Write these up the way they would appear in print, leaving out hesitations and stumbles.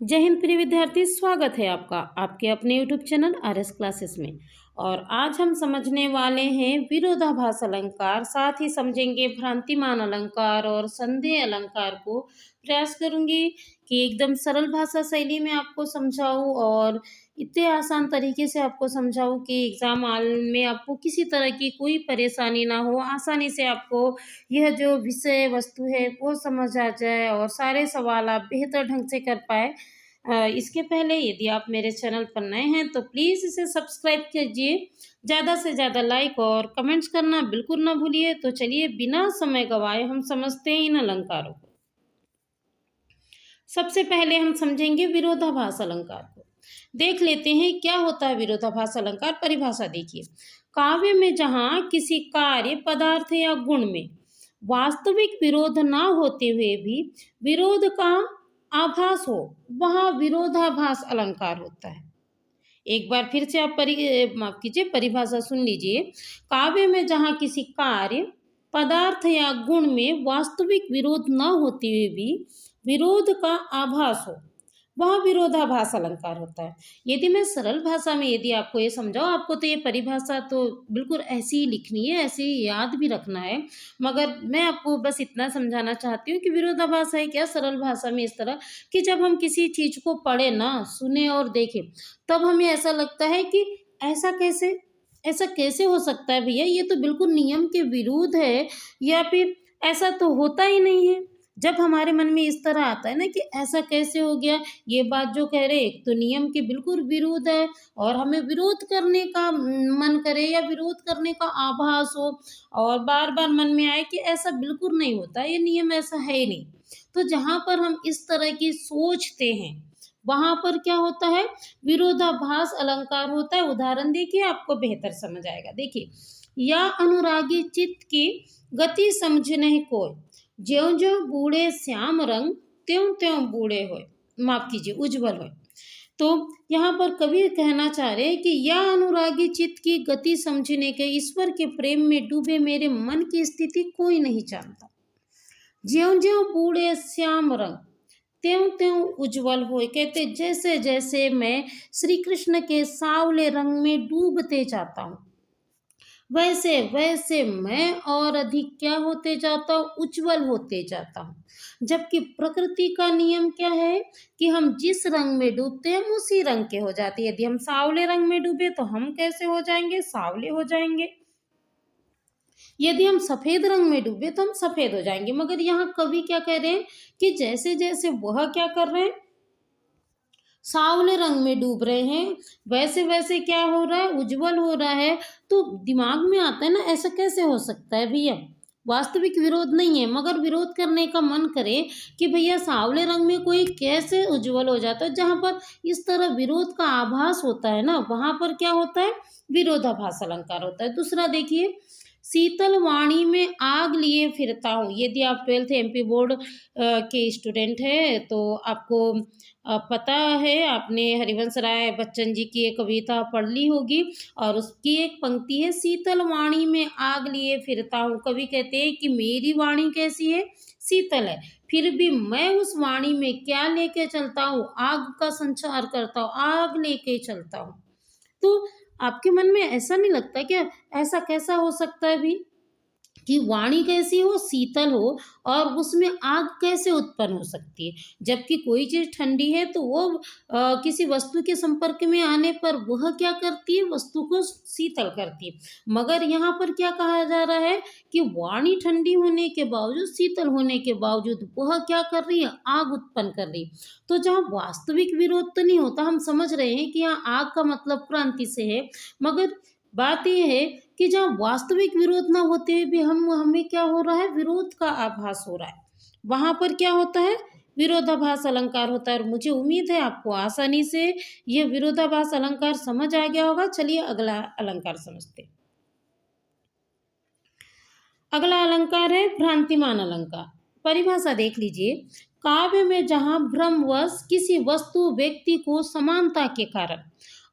जय हिंद प्रिय विद्यार्थी, स्वागत है आपका आपके अपने यूट्यूब चैनल आरएस क्लासेस में। और आज हम समझने वाले हैं विरोधाभास अलंकार, साथ ही समझेंगे भ्रांतिमान अलंकार और संदेह अलंकार को। प्रयास करूंगी कि एकदम सरल भाषा शैली में आपको समझाऊं और इतने आसान तरीके से आपको समझाऊं कि एग्जाम हॉल में आपको किसी तरह की कोई परेशानी ना हो, आसानी से आपको यह जो विषय वस्तु है वो समझ आ जाए और सारे सवाल आप बेहतर ढंग से कर पाए। इसके पहले यदि आप मेरे चैनल पर नए हैं तो प्लीज़ इसे सब्सक्राइब कीजिए। ज़्यादा से ज़्यादा लाइक और कमेंट्स करना बिल्कुल ना भूलिए। तो चलिए बिना समय गवाए हम समझते हैं इन अलंकारों को। सबसे पहले हम समझेंगे विरोधाभास अलंकार को। देख लेते हैं क्या होता है विरोधाभास अलंकार। परिभाषा देखिए, काव्य में जहाँ किसी कार्य, पदार्थ या गुण में वास्तविक विरोध ना होते हुए भी विरोध का आभास हो, वहाँ विरोधाभास अलंकार होता है। एक बार फिर से आप माफ कीजिए, परिभाषा सुन लीजिए। काव्य में जहाँ किसी कार्य, पदार्थ या गुण में वास्तविक विरोध न होते हुए भी विरोध का आभास हो, वह विरोधाभास अलंकार होता है। यदि मैं सरल भाषा में यदि आपको ये समझाऊं, आपको तो ये परिभाषा तो बिल्कुल ऐसी ही लिखनी है, ऐसे ही याद भी रखना है, मगर मैं आपको बस इतना समझाना चाहती हूँ कि विरोधाभास है क्या सरल भाषा में इस तरह कि जब हम किसी चीज को पढ़े ना, सुने और देखें, तब हमें ऐसा लगता है कि ऐसा कैसे हो सकता है भैया, ये तो बिल्कुल नियम के विरुद्ध है, या फिर ऐसा तो होता ही नहीं है। जब हमारे मन में इस तरह आता है ना कि ऐसा कैसे हो गया, ये बात जो कह रहे एक तो नियम के बिल्कुल विरुद्ध है, और हमें विरोध करने का मन करे या विरोध करने का आभास हो, और बार बार मन में आए कि ऐसा बिल्कुल नहीं होता, ये नियम ऐसा है ही नहीं। तो जहाँ पर हम इस तरह की सोचते हैं, वहां पर क्या होता है, विरोधाभास अलंकार होता है। उदाहरण देखिए, आपको बेहतर समझ आएगा। देखिए, या अनुरागी चित्त की गति समझने कोय, ज्यों ज्यों बूढ़े श्याम रंग, त्यों त्यों बूढ़े होय, माफ कीजिए उज्जवल होय। तो यहाँ पर कवि कहना चाह रहे हैं कि या अनुरागी चित्त की गति समझने के, ईश्वर के प्रेम में डूबे मेरे मन की स्थिति कोई नहीं जानता। ज्यों ज्यों बूढ़े श्याम रंग, त्यों त्यों उज्जवल होए। कहते जैसे जैसे मैं श्री कृष्ण के सांवले रंग में डूबते जाता हूँ, वैसे वैसे मैं और अधिक क्या होते जाता हूँ, उज्जवल होते जाता हूँ। जबकि प्रकृति का नियम क्या है कि हम जिस रंग में डूबते हैं हम उसी रंग के हो जाते हैं। यदि हम सांवले रंग में डूबे तो हम कैसे हो जाएंगे, सांवले हो जाएंगे। यदि हम सफेद रंग में डूबे तो हम सफेद हो जाएंगे। मगर यहाँ कवि क्या कह रहे हैं कि जैसे जैसे वह क्या कर रहे हैं, सांवले रंग में डूब रहे हैं, वैसे वैसे क्या हो रहा है, उज्जवल हो रहा है। तो दिमाग में आता है ना, ऐसा कैसे हो सकता है भैया, वास्तविक विरोध नहीं है, मगर विरोध करने का मन करे कि भैया सांवले रंग में कोई कैसे उज्जवल हो जाता है। जहां पर इस तरह विरोध का आभास होता है ना, वहां पर क्या होता है, विरोधाभास अलंकार होता है। दूसरा देखिए, शीतल वाणी में आग लिए फिरता हूँ। यदि आप 12th एमपी बोर्ड के स्टूडेंट हैं तो आपको पता है, आपने हरिवंश राय बच्चन जी की एक कविता पढ़ ली होगी, और उसकी एक पंक्ति है, शीतल वाणी में आग लिए फिरता हूँ। कवि कहते हैं कि मेरी वाणी कैसी है, शीतल है, फिर भी मैं उस वाणी में क्या लेके चलता हूँ, आग का संचार करता हूँ, आग लेके चलता हूँ। तो आपके मन में ऐसा नहीं लगता क्या, ऐसा कैसा हो सकता है भी कि वाणी कैसी हो, शीतल हो, और उसमें आग कैसे उत्पन्न हो सकती है। जबकि कोई चीज ठंडी है तो वो किसी वस्तु के संपर्क में आने पर वह क्या करती है, वस्तु को शीतल करती है। मगर यहाँ पर क्या कहा जा रहा है कि वाणी ठंडी होने के बावजूद, शीतल होने के बावजूद वह क्या कर रही है, आग उत्पन्न कर रही है। तो जहाँ वास्तविक विरोध तो नहीं होता, हम समझ रहे हैं कि यहाँ आग का मतलब क्रांति से है, मगर बात यह है कि जहाँ वास्तविक विरोध ना होते हुए भी हमें क्या हो रहा है, विरोध का आभास हो रहा है, वहां पर क्या होता है, विरोधाभास अलंकार होता है। और मुझे उम्मीद है आपको आसानी से यह विरोधाभास अलंकार समझ आ गया होगा। चलिए अगला अलंकार समझते हैं। अगला अलंकार है भ्रांतिमान अलंकार। परिभाषा देख लीजिए, काव्य में जहाँ भ्रमवश किसी वस्तु व्यक्ति को समानता के कारण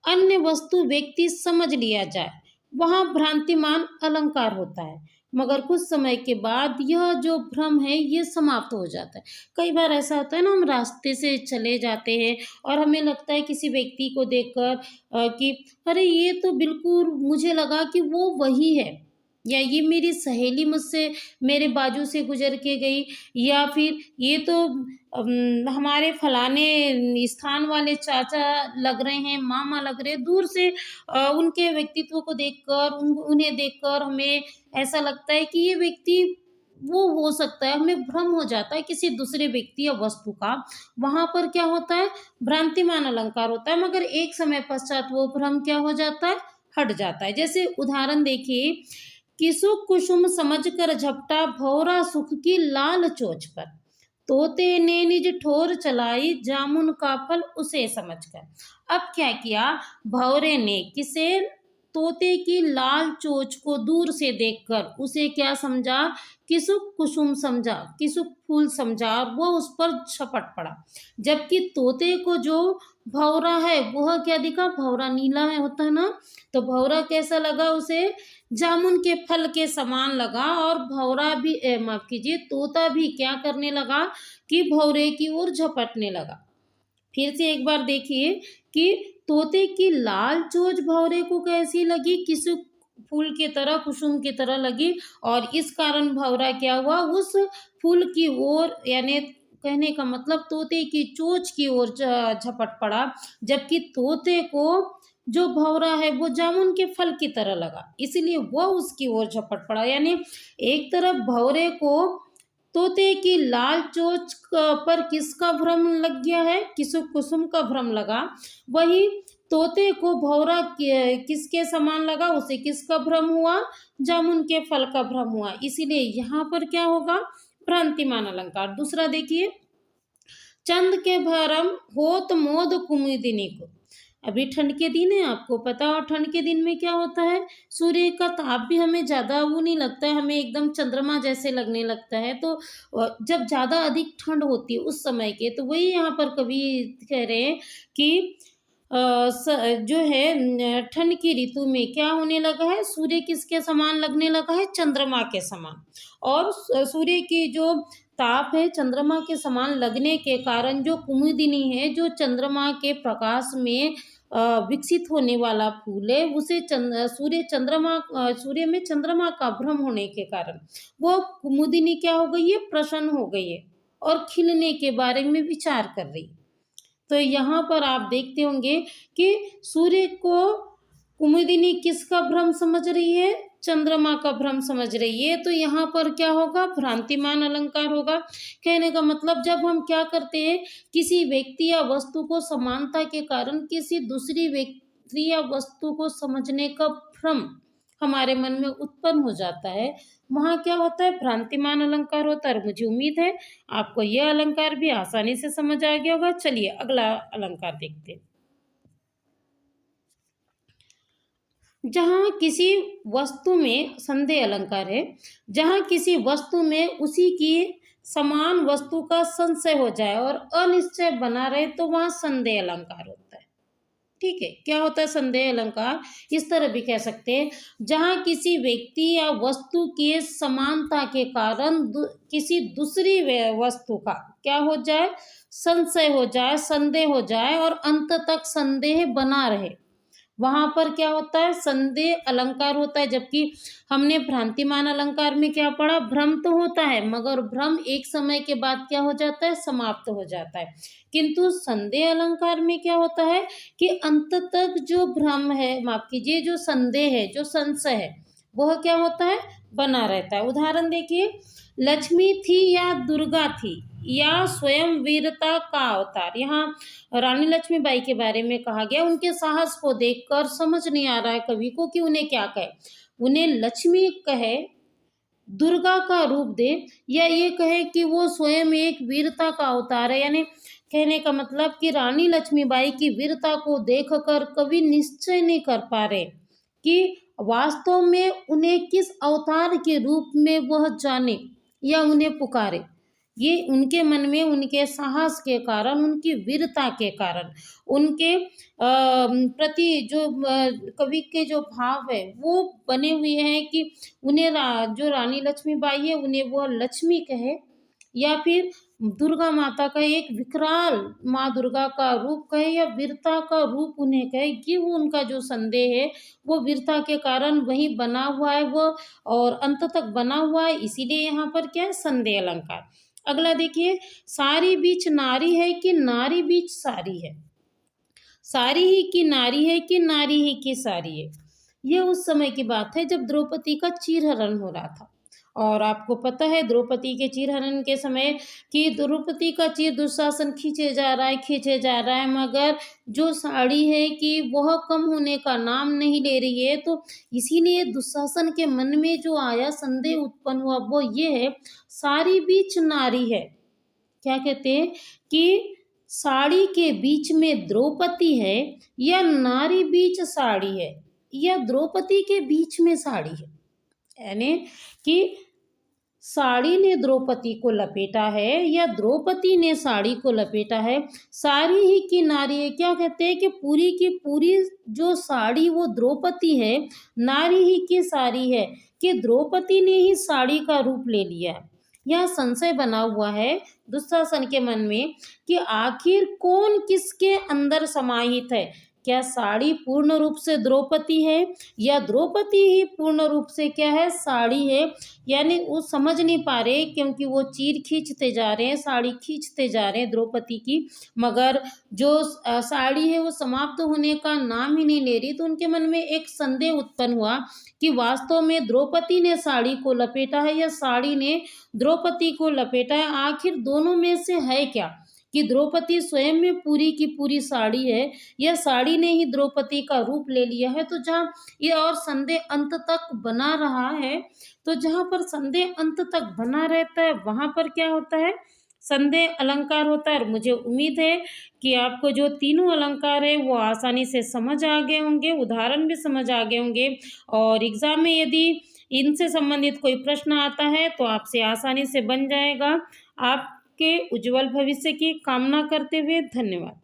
अन्य वस्तु व्यक्ति समझ लिया जाए, वहाँ भ्रांतिमान अलंकार होता है। मगर कुछ समय के बाद यह जो भ्रम है ये समाप्त हो जाता है। कई बार ऐसा होता है ना, हम रास्ते से चले जाते हैं और हमें लगता है किसी व्यक्ति को देखकर कि अरे ये तो बिल्कुल मुझे लगा कि वो वही है, या ये मेरी सहेली मुझसे मेरे बाजू से गुजर के गई, या फिर ये तो हमारे फलाने स्थान वाले चाचा लग रहे हैं, मामा लग रहे हैं। दूर से उनके व्यक्तित्व को देखकर उन्हें देखकर हमें ऐसा लगता है कि ये व्यक्ति वो हो सकता है, हमें भ्रम हो जाता है किसी दूसरे व्यक्ति या वस्तु का। वहाँ पर क्या होता है, भ्रांतिमान अलंकार होता है, मगर एक समय पश्चात वो भ्रम क्या हो जाता है, हट जाता है। जैसे उदाहरण देखिए, किसुक कुसुम समझकर झपटा भौरा सुख की लाल चोंच पर, तोते ने निज ठोर चलाई जामुन का फल उसे समझकर। अब क्या किया, भौरे ने किसे, तोते की लाल चोंच को दूर से देखकर उसे क्या समझा, किसुक कुसुम समझा, किसुक फूल समझा, और वो उस पर झपट पड़ा। जबकि तोते को जो भौरा है वह क्या दिखा, भौरा नीला है होता है ना, तो भौरा कैसा लगा उसे, जामुन के फल के समान लगा। और भौरा भी माफ कीजिए, तोता भी क्या करने लगा कि भौरे की ओर झपटने लगा। फिर से एक बार देखिए कि तोते की लाल चोंच भौरे को कैसी लगी, किसी फूल की तरह, कुसुम की तरह लगी, और इस कारण भौरा क्या हुआ, उस फूल की ओर, यानी कहने का मतलब तोते की चोंच की ओर झपट पड़ा। जबकि तोते को जो भौरा है वो जामुन के फल की तरह लगा, इसलिए वह उसकी ओर झपट पड़ा। यानी एक तरफ भौरे को तोते की लाल चोंच पर किसका भ्रम लग गया है, किसुक कुसुम का भ्रम लगा। वही तोते को भौरा किसके समान लगा, उसे किसका भ्रम हुआ, जामुन के फल का भ्रम हुआ। इसीलिए यहाँ पर क्या होगा, भ्रांतिमान अलंकार। दूसरा देखिए, चंद के भरम होत मोद कुमुदिनी को। अभी ठंड के दिन है, आपको पता, और ठंड के दिन में क्या होता है, सूर्य का ताप भी हमें ज़्यादा वो नहीं लगता है, हमें एकदम चंद्रमा जैसे लगने लगता है। तो जब ज़्यादा अधिक ठंड होती है उस समय के, तो वही यहाँ पर कवि कह रहे हैं कि जो है ठंड की ऋतु में क्या होने लगा है, सूर्य किसके समान लगने लगा है, चंद्रमा के समान। और सूर्य की जो ताप है चंद्रमा के समान लगने के कारण जो कुमुदिनी है, जो चंद्रमा के प्रकाश में विकसित होने वाला फूल है, उसे सूर्य में चंद्रमा का भ्रम होने के कारण वो कुमुदिनी क्या हो गई है, प्रसन्न हो गई है और खिलने के बारे में विचार कर रही है। तो यहाँ पर आप देखते होंगे कि सूर्य को कुमुदिनी किसका भ्रम समझ रही है, चंद्रमा का भ्रम समझ रही है। तो यहाँ पर क्या होगा, भ्रांतिमान अलंकार होगा। कहने का मतलब, जब हम क्या करते हैं, किसी व्यक्ति या वस्तु को समानता के कारण किसी दूसरी व्यक्ति या वस्तु को समझने का भ्रम हमारे मन में उत्पन्न हो जाता है, वहाँ क्या होता है, भ्रांतिमान अलंकार होता है। और मुझे उम्मीद है आपको यह अलंकार भी आसानी से समझ आ गया होगा। चलिए अगला अलंकार देखते हैं। जहाँ किसी वस्तु में, संदेह अलंकार है, जहाँ किसी वस्तु में उसी की समान वस्तु का संशय हो जाए और अनिश्चय बना रहे, तो वहाँ संदेह अलंकार होता है। ठीक है, क्या होता है संदेह अलंकार, इस तरह भी कह सकते हैं, जहाँ किसी व्यक्ति या वस्तु के समानता के कारण किसी दूसरी वस्तु का क्या हो जाए, संशय हो जाए, संदेह हो जाए, और अंत तक संदेह बना रहे, वहां पर क्या होता है, संदेह अलंकार होता है। जबकि हमने भ्रांतिमान अलंकार में क्या पढ़ा, भ्रम तो होता है मगर भ्रम एक समय के बाद क्या हो जाता है, समाप्त हो जाता है। किंतु संदेह अलंकार में क्या होता है कि अंत तक जो भ्रम है, माफ कीजिए, जो संदेह है, जो संशय है, वह क्या होता है, बना रहता है। उदाहरण देखिए, लक्ष्मी थी या दुर्गा थी या स्वयं वीरता का अवतार। यहाँ रानी लक्ष्मीबाई के बारे में कहा गया, उनके साहस को देखकर समझ नहीं आ रहा है कवि को कि उन्हें क्या कहे, उन्हें लक्ष्मी कहे, दुर्गा का रूप दे, या ये कहे कि वो स्वयं एक वीरता का अवतार है। यानी कहने का मतलब कि रानी लक्ष्मीबाई की वीरता को देखकर कवि निश्चय नहीं कर पा रहे कि वास्तव में उन्हें किस अवतार के रूप में वह जाने या उन्हें पुकारे। ये उनके मन में उनके साहस के कारण, उनकी वीरता के कारण, उनके प्रति जो कवि के जो भाव है वो बने हुए हैं कि उन्हें जो रानी लक्ष्मीबाई है उन्हें वह लक्ष्मी कहे या फिर दुर्गा माता का एक विकराल माँ दुर्गा का रूप कहे या वीरता का रूप उन्हें कहे, ये वो उनका जो संदेह है वो वीरता के कारण वहीं बना हुआ है वो, और अंत तक बना हुआ है, इसीलिए यहाँ पर क्या है, संदेह अलंकार। अगला देखिए, सारी बीच नारी है कि नारी बीच सारी है, सारी ही की नारी है कि नारी ही की सारी है। ये उस समय की बात है जब द्रौपदी का चीरहरण हो रहा था, और आपको पता है द्रौपदी के चीरहरण के समय कि द्रौपदी का चीर दुशासन खींचे जा रहा है, खींचे जा रहा है, मगर जो साड़ी है कि वह कम होने का नाम नहीं ले रही है। तो इसीलिए दुशासन के मन में जो आया संदेह उत्पन्न हुआ वो ये है, सारी बीच नारी है, क्या कहते हैं कि साड़ी के बीच में द्रौपदी है या नारी बीच साड़ी है या द्रौपदी के बीच में साड़ी है, यानी कि साड़ी ने द्रौपदी को लपेटा है या द्रौपदी ने साड़ी को लपेटा है, साड़ी ही की नारी है। क्या कहते हैं कि पूरी की पूरी जो साड़ी वो द्रौपदी है, नारी ही की साड़ी है, कि द्रौपदी ने ही साड़ी का रूप ले लिया है। यह संशय बना हुआ है दुशासन के मन में कि आखिर कौन किसके अंदर समाहित है, क्या साड़ी पूर्ण रूप से द्रौपदी है या द्रौपदी ही पूर्ण रूप से क्या है, साड़ी है। यानी वो समझ नहीं पा रहे, क्योंकि वो चीर खींचते जा रहे हैं, साड़ी खींचते जा रहे हैं द्रौपदी की, मगर जो साड़ी है वो समाप्त होने का नाम ही नहीं ले रही। तो उनके मन में एक संदेह उत्पन्न हुआ कि वास्तव में द्रौपदी ने साड़ी को लपेटा है या साड़ी ने द्रौपदी को लपेटा है, आखिर दोनों में से है क्या, कि द्रौपदी स्वयं में पूरी की पूरी साड़ी है या साड़ी ने ही द्रौपदी का रूप ले लिया है। तो जहाँ ये और संदेह अंत तक बना रहा है, तो जहाँ पर संदेह अंत तक बना रहता है वहाँ पर क्या होता है, संदेह अलंकार होता है। और मुझे उम्मीद है कि आपको जो तीनों अलंकार है वो आसानी से समझ आ गए होंगे, उदाहरण भी समझ आ गए होंगे, और एग्जाम में यदि इनसे संबंधित कोई प्रश्न आता है तो आपसे आसानी से बन जाएगा। आपके उज्जवल भविष्य की कामना करते हुए धन्यवाद।